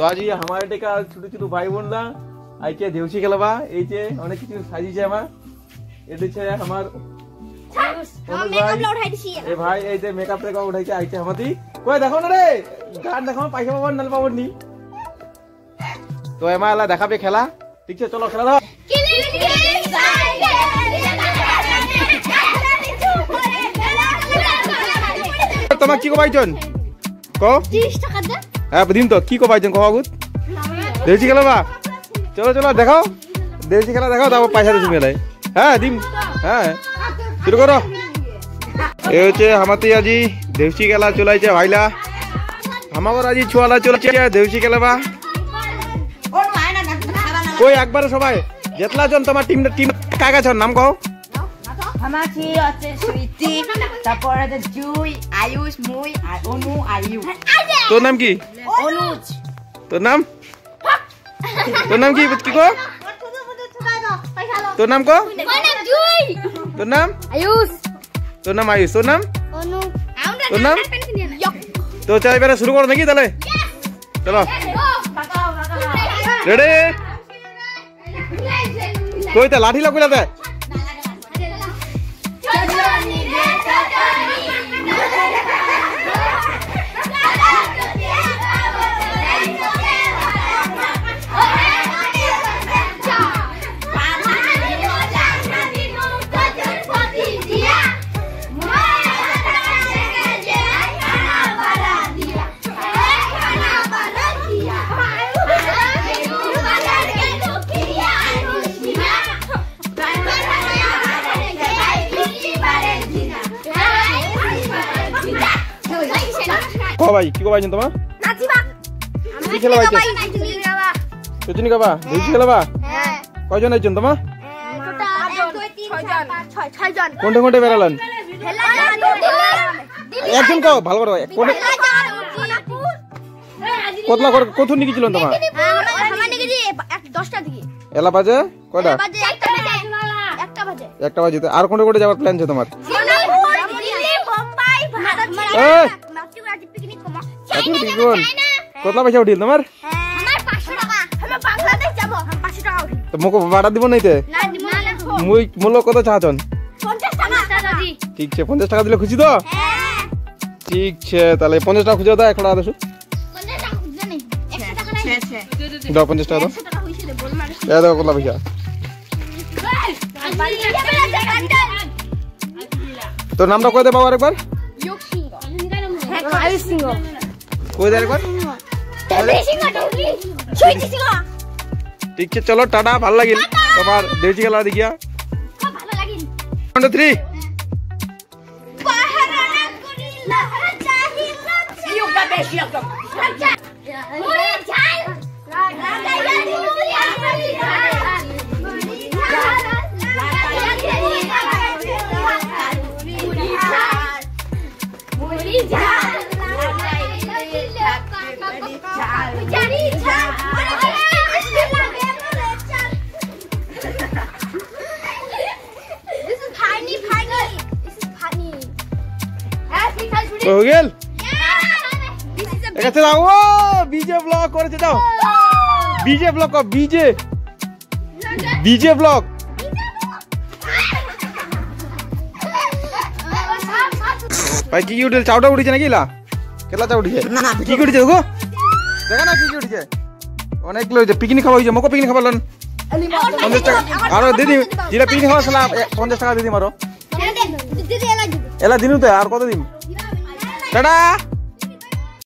आज ये हमारे टेका छोटे छोटे भाई बोनला आइके देवसी খেলাবা এই যে অনেক কিছু সাজিয়েছে আমার এটা হচ্ছে আমার মেকআপ উঠাই দিছি এ ভাই এই যে মেকআপ রেকা উঠাইছে আইছে আমাদি কই দেখো না রে গান দেখো পয়সা পাবো না পাবো নি তো এমালা দেখাবে খেলা ঠিক আছে চলো খেলা দাও তোমাক কি কবাইছন কো 30 টাকা দে হ্যাঁ দিন তো কি কবাইছন কো আগুত দেশি খেলাবা চলো চলো দেখাও দেশি খেলা দেখাও তারপর পয়সা দিছি মেলায় হ্যাঁ দিন হ্যাঁ শুরু করো এই হচ্ছে আমাতে আজি দেশি খেলা চলাইছে ভাইলা আমাগর আজি ছুয়ালা চলাইছে দেশি খেলাবা কই একবারে সবাই যেতলা জন তোমার টিম কাকা জন নাম কও আমার কি আছে সুইটি তারপর আছে জুই আয়ুষ মুই আর অনু আয়ু তোর নাম কি অনুজ তোর নাম কি কি কো তোর নাম কো জুই তোর নাম আয়ুষ তোর নাম আয়ুষ তোর নাম অনু তোর নাম তো চল এবারে শুরু করো নাকি তাহলে চলো রেডি কইতা লাঠি লাগুলাতে ভাই কি কবাইছেন তোমার নাচিবা কি খেলা বাইছে সচিনি গাবা দেশি খেলাবা হ্যাঁ কয়জন আইছেন তোমার ছয়জন কোনটা কোনটা বেরালেন একজন কও ভালো করে কোন কতলা করে কত নিকি ছিলেন তোমার আমার নিকে দি 10টা দিকে এলা বাজে কয়টা বাজে একটা বাজে আর কোনটা কোনটা যাওয়ার প্ল্যান আছে তোমার দিল্লি বোম্বাই ভারত এই পিকনিক কমা কতলা পয়সা উঠিল তোমার আমার 500 টাকা আমি বাংলাদেশ যাব 500 টাকা উঠি তো মুকো ভাড়া দিব নাইতে না দিব না মুই মূল্য কত চাচন 50 টাকা দি ঠিক আছে 50 টাকা দিলে খুশি তো হ্যাঁ ঠিক আছে তাহলে 50 টাকা খুঁজে দাও একটা দেছো 50 টাকা খুঁজে নেই 100 টাকা নাই দাও 50 টাকা দাও 100 টাকা হইছিল বল মার এ দাও কতলা পয়সা তোর নামটা কই দে বাবা আরেকবার যোগ সিংহ হ্যাঁ আয়ুষ সিংহ কই দে আরেকবার সিংহ ঢুকি ছুইটি সিংহ ঠিক আছে চলো টাটা ভালো লাগিল তোমার দেশি খেলা দেখিয়া খুব ভালো লাগিল 1 2 3 পাহারানা করিলা চাহিলা ইউকা বেশি একদম ওরে যাই লাগাইয়া দিউলিয়া हो गेल একাছে দাও ও বিজে ব্লগ করেছে দাও বিজে ব্লগ কো বিজে ব্লগ ভাই কি উঠে চাউটা উঠেছে নাকি লা কেলা চাউ উঠেছে না কি উঠেছে গো দেখা না কি উঠেছে অনেক লোক পিকনিক খাওয়া হইছে মকো পিকনিক খাবালন 50 টাকা আর দিদি যেটা পিকনিক খাওয়া সালা 50 টাকা দিদি মারো এলা দিনুতে আর কত দিন টাটা